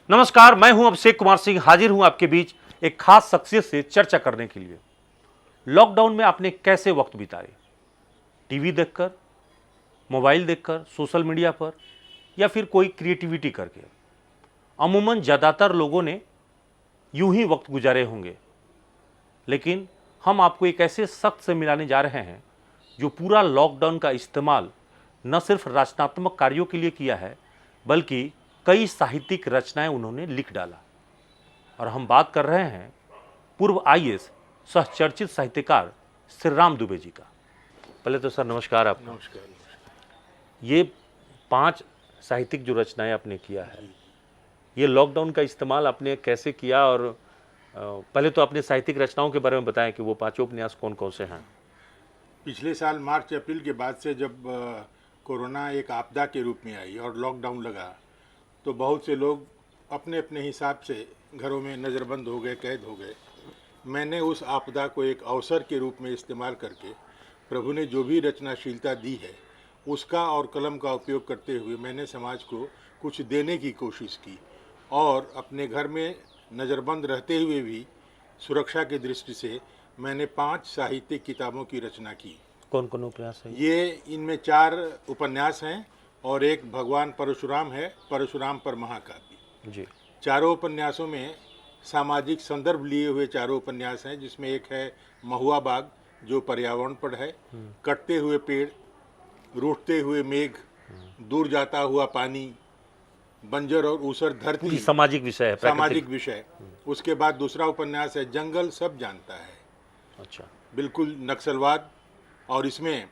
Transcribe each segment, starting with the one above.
नमस्कार, मैं हूं अभिषेक कुमार सिंह, हाजिर हूं आपके बीच एक खास शख्सियत से चर्चा करने के लिए। लॉकडाउन में आपने कैसे वक्त बिताए? टीवी देखकर, मोबाइल देखकर, सोशल मीडिया पर, या फिर कोई क्रिएटिविटी करके? अमूमन ज़्यादातर लोगों ने यूं ही वक्त गुजारे होंगे, लेकिन हम आपको एक ऐसे शख्स से मिलाने जा रहे हैं जो पूरा लॉकडाउन का इस्तेमाल न सिर्फ रचनात्मक कार्यों के लिए किया है, बल्कि कई साहित्यिक रचनाएं उन्होंने लिख डाला। और हम बात कर रहे हैं पूर्व आईएएस सहचर्चित साहित्यकार श्री राम दुबे जी का। पहले तो सर नमस्कार। आप नमस्कार। ये 5 साहित्यिक जो रचनाएं आपने किया है, ये लॉकडाउन का इस्तेमाल आपने कैसे किया? और पहले तो अपने साहित्यिक रचनाओं के बारे में बताएं कि वो 5 उपन्यास कौन कौन से हैं। पिछले साल मार्च अप्रैल के बाद से जब कोरोना एक आपदा के रूप में आई और लॉकडाउन लगा, तो बहुत से लोग अपने अपने हिसाब से घरों में नज़रबंद हो गए, कैद हो गए। मैंने उस आपदा को एक अवसर के रूप में इस्तेमाल करके प्रभु ने जो भी रचनाशीलता दी है उसका और कलम का उपयोग करते हुए मैंने समाज को कुछ देने की कोशिश की, और अपने घर में नज़रबंद रहते हुए भी सुरक्षा की दृष्टि से मैंने 5 साहित्यिक किताबों की रचना की। कौन कौन उपन्यास है? ये इनमें 4 उपन्यास हैं और एक भगवान परशुराम है, परशुराम पर महाकाव्य जी। चारों उपन्यासों में सामाजिक संदर्भ लिए हुए चारों उपन्यास हैं, जिसमें एक है महुआ बाग जो पर्यावरण पर है, कटते हुए पेड़, रूठते हुए मेघ, दूर जाता हुआ पानी, बंजर और ऊसर धरती, सामाजिक विषय है, सामाजिक विषय। उसके बाद दूसरा उपन्यास है जंगल सब जानता है। अच्छा। बिल्कुल नक्सलवाद, और इसमें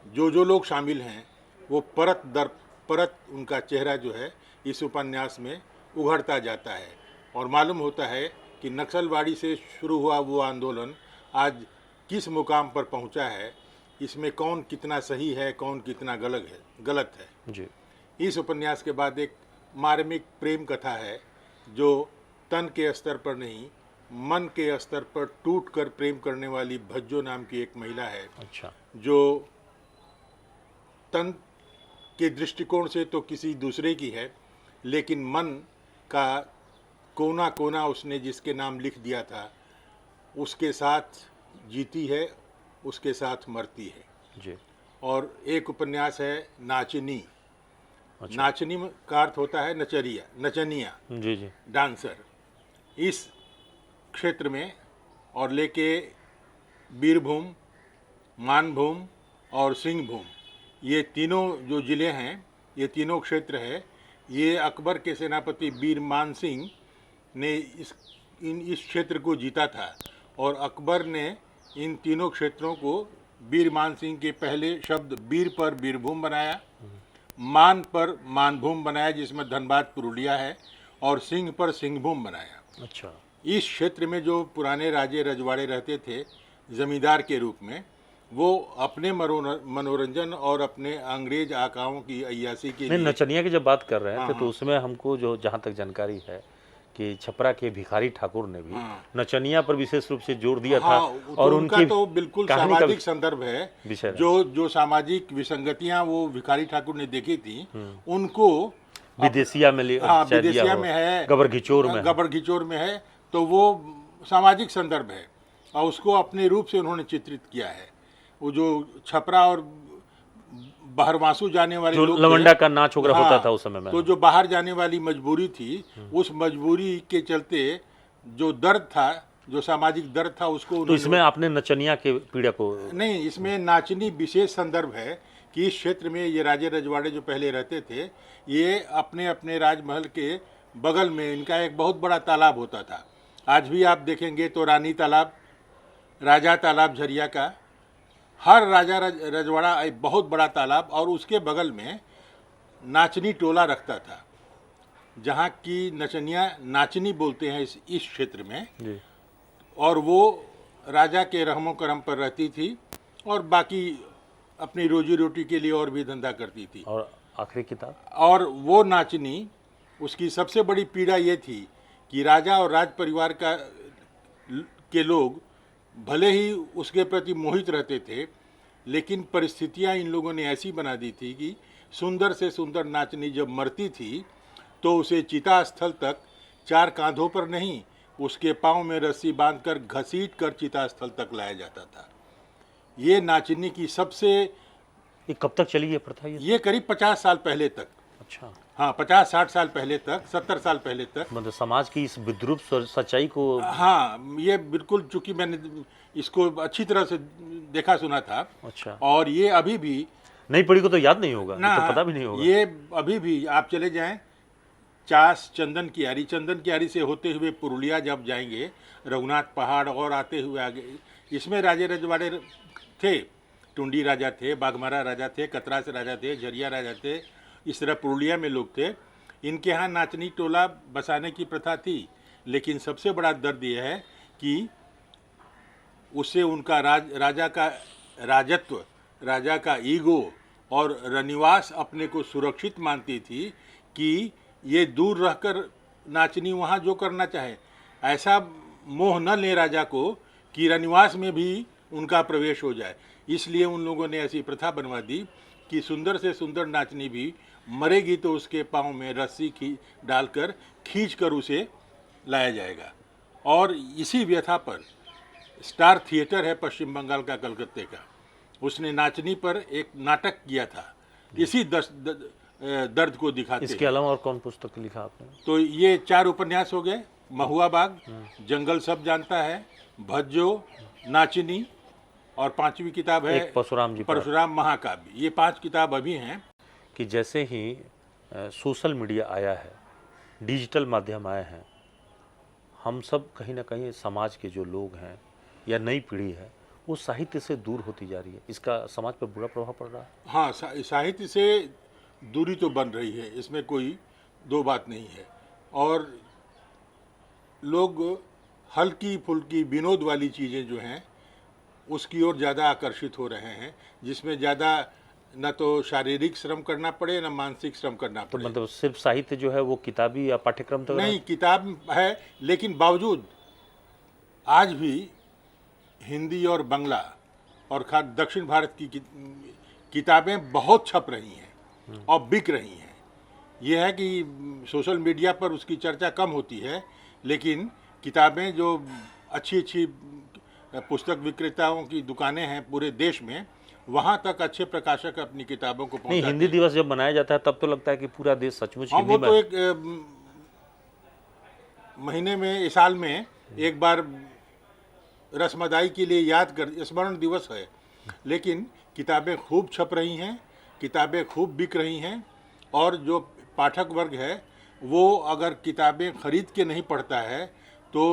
जो लोग शामिल हैं वो परत दर परत उनका चेहरा जो है इस उपन्यास में उभरता जाता है, और मालूम होता है कि नक्सलवाड़ी से शुरू हुआ वो आंदोलन आज किस मुकाम पर पहुंचा है, इसमें कौन कितना सही है, कौन कितना गलत है जी। इस उपन्यास के बाद एक मार्मिक प्रेम कथा है जो तन के स्तर पर नहीं, मन के स्तर पर टूट कर प्रेम करने वाली भज्जो नाम की एक महिला है। अच्छा। जो तन के दृष्टिकोण से तो किसी दूसरे की है, लेकिन मन का कोना कोना उसने जिसके नाम लिख दिया था उसके साथ जीती है, उसके साथ मरती है। जी। और एक उपन्यास है नाचनी। अच्छा। नाचनी का अर्थ होता है नचनिया, जी जी। डांसर। इस क्षेत्र में और लेके बीरभूम, मानभूम और सिंहभूम, ये तीनों जो ज़िले हैं, ये तीनों क्षेत्र है, ये अकबर के सेनापति बीर मान सिंह ने इस क्षेत्र को जीता था, और अकबर ने इन तीनों क्षेत्रों को बीर मान सिंह के पहले शब्द बीर पर बीरभूम बनाया, मान पर मानभूम बनाया जिसमें धनबाद पुरुलिया है, और सिंह पर सिंहभूम बनाया। अच्छा। इस क्षेत्र में जो पुराने राजे रजवाड़े रहते थे जमींदार के रूप में, वो अपने मनोरंजन और अपने अंग्रेज आकाओं की अय्यासी के लिए। नचनिया की जब बात कर रहे थे हाँ, तो उसमें हमको जो जहाँ तक जानकारी है कि छपरा के भिखारी ठाकुर ने भी हाँ, नचनिया पर विशेष रूप से जोर दिया था। हाँ, और तो उनकी उनका तो बिल्कुल कहानी का सामाजिक संदर्भ है। विषय जो सामाजिक विसंगतियां वो भिखारी ठाकुर ने देखी थी, उनको विदेशिया में हाँ, शायद दिया विदेशिया हो, में है, गबर घिचोर में है, तो वो सामाजिक संदर्भ है और उसको अपने रूप से उन्होंने चित्रित किया है। वो जो छपरा और बाहरवासु जाने वाले जो लोग लवंडा थे, का नाच वगैरह होता था उस समय में, तो जो बाहर जाने वाली मजबूरी थी, उस मजबूरी के चलते जो दर्द था, जो सामाजिक दर्द था, उसको तो इसमें आपने नचनिया के पीड़ा को नहीं, इसमें नाचनी विशेष संदर्भ है कि इस क्षेत्र में ये राजे रजवाड़े जो पहले रहते थे, ये अपने अपने राजमहल के बगल में इनका एक बहुत बड़ा तालाब होता था। आज भी आप देखेंगे तो रानी तालाब, राजा तालाब झरिया का, हर राजा रजवाड़ा एक बहुत बड़ा तालाब, और उसके बगल में नाचनी टोला रखता था, जहाँ की नचनिया नाचनी बोलते हैं इस क्षेत्र में जी। और वो राजा के रहमो करम पर रहती थी और बाकी अपनी रोजी रोटी के लिए और भी धंधा करती थी। और आखिरी किताब, और वो नाचनी, उसकी सबसे बड़ी पीड़ा ये थी कि राजा और राज परिवार के लोग भले ही उसके प्रति मोहित रहते थे, लेकिन परिस्थितियां इन लोगों ने ऐसी बना दी थी कि सुंदर से सुंदर नाचनी जब मरती थी तो उसे चिता स्थल तक 4 कांधों पर नहीं, उसके पांव में रस्सी बांधकर घसीट कर चिता स्थल तक लाया जाता था। ये नाचनी की सबसे, ये कब तक चली है प्रथा ये? ये करीब 50 साल पहले तक, अच्छा, हाँ 50-60 साल पहले तक, 70 साल पहले तक। मतलब समाज की इस विद्रूप सच्चाई को। हाँ, ये बिल्कुल, चूंकि मैंने इसको अच्छी तरह से देखा सुना था, अच्छा, और ये अभी भी नई पीढ़ी को तो याद नहीं होगा, ना, तो पता भी नहीं होगा। ये अभी भी आप चले जाएं चास, चंदन कियारी से होते हुए पुरुलिया जब जाएंगे, रघुनाथ पहाड़ और आते हुए आगे, इसमें राजे रजवाड़े थे। टुंडी राजा थे, बाघमारा राजा थे, कतरास राजा थे, झरिया राजा थे, इस तरह पुरुलिया में लोग थे। इनके यहाँ नाचनी टोला बसाने की प्रथा थी, लेकिन सबसे बड़ा दर्द यह है कि उससे उनका राजा का राजत्व, राजा का ईगो और रनिवास अपने को सुरक्षित मानती थी कि ये दूर रहकर नाचनी वहाँ जो करना चाहे, ऐसा मोह न ले राजा को कि रनिवास में भी उनका प्रवेश हो जाए। इसलिए उन लोगों ने ऐसी प्रथा बनवा दी कि सुंदर से सुंदर नाचनी भी मरेगी तो उसके पाँव में रस्सी डालकर खींच कर उसे लाया जाएगा। और इसी व्यथा पर स्टार थिएटर है पश्चिम बंगाल का, कलकत्ते का, उसने नाचनी पर एक नाटक किया था इसी दर्द को दिखाते। इसके अलावा और कौन पुस्तक लिखा आपने? तो ये 4 उपन्यास हो गए, महुआ बाग, जंगल सब जानता है, भज्जो, नाचनी, और 5वीं किताब है एक परशुराम जी पर। परशुराम महाकाव्य। ये 5 किताब अभी हैं। कि जैसे ही सोशल मीडिया आया है, डिजिटल माध्यम आए हैं, हम सब कहीं ना कहीं समाज के जो लोग हैं या नई पीढ़ी है वो साहित्य से दूर होती जा रही है। इसका समाज पर बुरा प्रभाव पड़ रहा है। हाँ, साहित्य से दूरी तो बन रही है, इसमें कोई दो बात नहीं है। और लोग हल्की फुल्की विनोद वाली चीज़ें जो हैं उसकी ओर ज़्यादा आकर्षित हो रहे हैं, जिसमें ज़्यादा न तो शारीरिक श्रम करना पड़े न मानसिक श्रम करना तो पड़े। मतलब सिर्फ साहित्य जो है वो किताबी या पाठ्यक्रम तक नहीं, किताब है, लेकिन बावजूद आज भी हिंदी और बांग्ला और खास दक्षिण भारत की किताबें बहुत छप रही हैं और बिक रही हैं। यह है कि सोशल मीडिया पर उसकी चर्चा कम होती है, लेकिन किताबें जो अच्छी अच्छी पुस्तक विक्रेताओं की दुकानें हैं पूरे देश में, वहाँ तक अच्छे प्रकाशक अपनी किताबों को नहीं, पहुँचाते हिंदी दिवस जब मनाया जाता है तब तो लगता है कि पूरा देश सचमुच हाँ, हिंदी वो में। तो एक महीने में, इस साल में एक बार रसमदाई के लिए याद कर स्मरण दिवस है। लेकिन किताबें खूब छप रही हैं, किताबें खूब बिक रही हैं, और जो पाठक वर्ग है वो अगर किताबें खरीद के नहीं पढ़ता है तो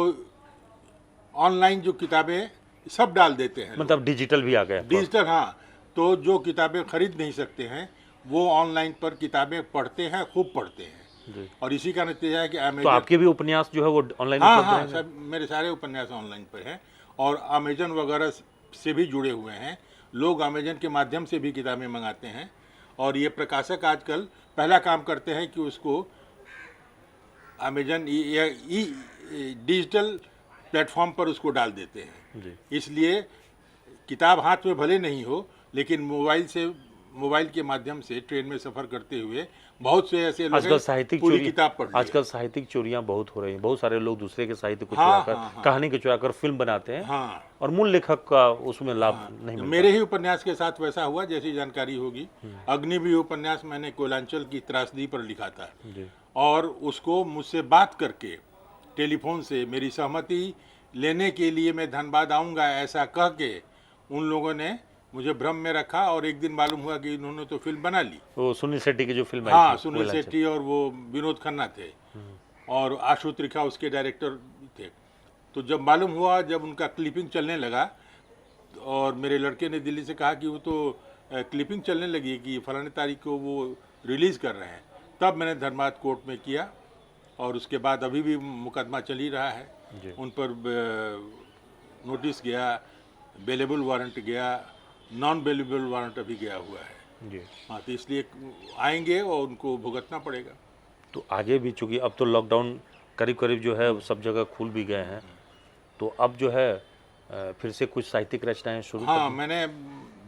ऑनलाइन जो किताबें सब डाल देते हैं। मतलब डिजिटल भी आ गया। डिजिटल, हाँ, तो जो किताबें खरीद नहीं सकते हैं वो ऑनलाइन पर किताबें पढ़ते हैं, खूब पढ़ते हैं। जी। और इसी का नतीजा है कि तो अमेजन, आपके भी उपन्यास जो है वो ऑनलाइन हाँ उपलब्ध हाँ, रहेंगे? सब मेरे सारे उपन्यास ऑनलाइन पर हैं, और अमेजन वगैरह से भी जुड़े हुए हैं। लोग अमेजन के माध्यम से भी किताबें मंगाते हैं, और ये प्रकाशक आजकल पहला काम करते हैं कि उसको अमेजन डिजिटल प्लेटफॉर्म पर उसको डाल देते हैं। जी। इसलिए किताब हाथ में भले नहीं हो, लेकिन मोबाइल के माध्यम से ट्रेन में सफ़र करते हुए बहुत से ऐसे लोग आजकल हैं, साहित्यिक पूरी चोरी, किताब पढ़ ली है। आजकल साहित्यिक चोरियां बहुत हो रही हैं। बहुत सारे लोग दूसरे के साहित्य को हाँ, चुराकर, हाँ, हाँ। कहानी को चुराकर फिल्म बनाते हैं, हाँ, और मूल लेखक का उसमें लाभ नहीं मिलता। मेरे ही उपन्यास के साथ वैसा हुआ, जैसी जानकारी होगी। अग्निवीर उपन्यास मैंने कोयलांचल की त्रासदी पर लिखा था, जी। और उसको मुझसे बात करके टेलीफोन से मेरी सहमति लेने के लिए मैं धनबाद आऊँगा ऐसा कह के उन लोगों ने मुझे भ्रम में रखा, और एक दिन मालूम हुआ कि इन्होंने तो फिल्म बना ली। वो सुनील शेट्टी की जो फिल्म आई हाँ, थी, सुनील कोयलांचल। शेट्टी और वो विनोद खन्ना थे, और आशु त्रिखा उसके डायरेक्टर थे। तो जब मालूम हुआ, जब उनका क्लिपिंग चलने लगा, और मेरे लड़के ने दिल्ली से कहा कि वो तो क्लिपिंग चलने लगी कि फलाने तारीख को वो रिलीज़ कर रहे हैं, तब मैंने धनबाद कोर्ट में किया, और उसके बाद अभी भी मुकदमा चल ही रहा है। जी। उन पर नोटिस गया, बेलेबल वारंट गया, नॉन बेलेबल वारंट अभी गया हुआ है। जी। हाँ, तो इसलिए आएंगे और उनको भुगतना पड़ेगा। तो आगे भी, चूंकि अब तो लॉकडाउन करीब करीब जो है सब जगह खुल भी गए हैं, तो अब जो है फिर से कुछ साहित्यिक रचनाएं शुरू हाँ, मैंने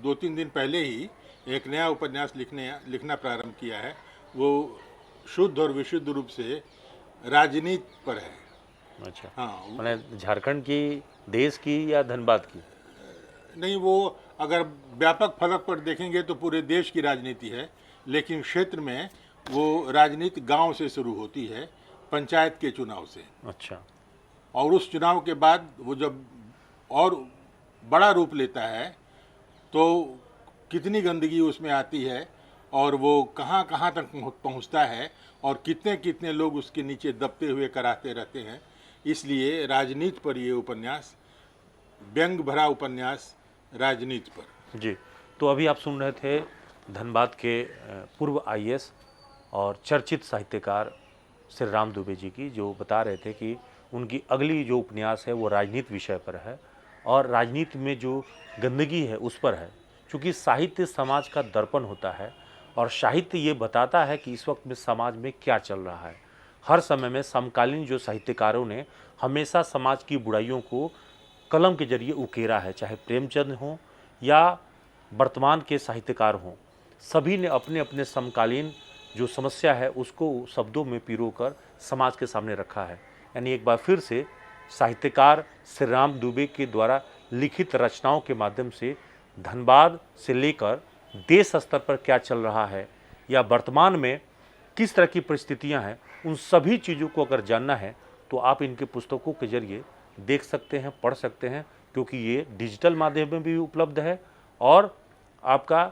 2-3 दिन पहले ही एक नया उपन्यास लिखना प्रारंभ किया है। वो शुद्ध और विशुद्ध रूप से राजनीति पर है। अच्छा, हाँ, मैंने झारखंड की, देश की या धनबाद की? नहीं, वो अगर व्यापक फलक पर देखेंगे तो पूरे देश की राजनीति है, लेकिन क्षेत्र में वो राजनीति गांव से शुरू होती है, पंचायत के चुनाव से। अच्छा, और उस चुनाव के बाद वो जब और बड़ा रूप लेता है तो कितनी गंदगी उसमें आती है और वो कहाँ कहाँ तक पहुँचता है और कितने कितने लोग उसके नीचे दबते हुए कराते रहते हैं। इसलिए राजनीति पर ये उपन्यास, व्यंग भरा उपन्यास राजनीति पर। जी। तो अभी आप सुन रहे थे धनबाद के पूर्व आईएएस और चर्चित साहित्यकार श्री राम दुबे जी की, जो बता रहे थे कि उनकी अगली जो उपन्यास है वो राजनीति विषय पर है और राजनीति में जो गंदगी है उस पर है। क्योंकि साहित्य समाज का दर्पण होता है और साहित्य ये बताता है कि इस वक्त में समाज में क्या चल रहा है। हर समय में समकालीन जो साहित्यकारों ने हमेशा समाज की बुराइयों को कलम के जरिए उकेरा है, चाहे प्रेमचंद हों या वर्तमान के साहित्यकार हों, सभी ने अपने अपने समकालीन जो समस्या है उसको शब्दों में पिरोकर समाज के सामने रखा है। यानी एक बार फिर से साहित्यकार श्री राम दुबे के द्वारा लिखित रचनाओं के माध्यम से धनबाद से लेकर देश स्तर पर क्या चल रहा है या वर्तमान में किस तरह की परिस्थितियां हैं, उन सभी चीज़ों को अगर जानना है तो आप इनके पुस्तकों के जरिए देख सकते हैं, पढ़ सकते हैं, क्योंकि ये डिजिटल माध्यम में भी उपलब्ध है और आपका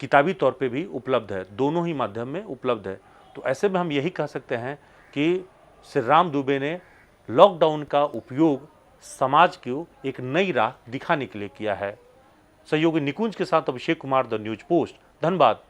किताबी तौर पे भी उपलब्ध है, दोनों ही माध्यम में उपलब्ध है। तो ऐसे में हम यही कह सकते हैं कि श्री राम दुबे ने लॉकडाउन का उपयोग समाज को एक नई राह दिखाने के लिए किया है। सहयोगी निकुंज के साथ Abhishek Kumar, the News Post, Dhanbad.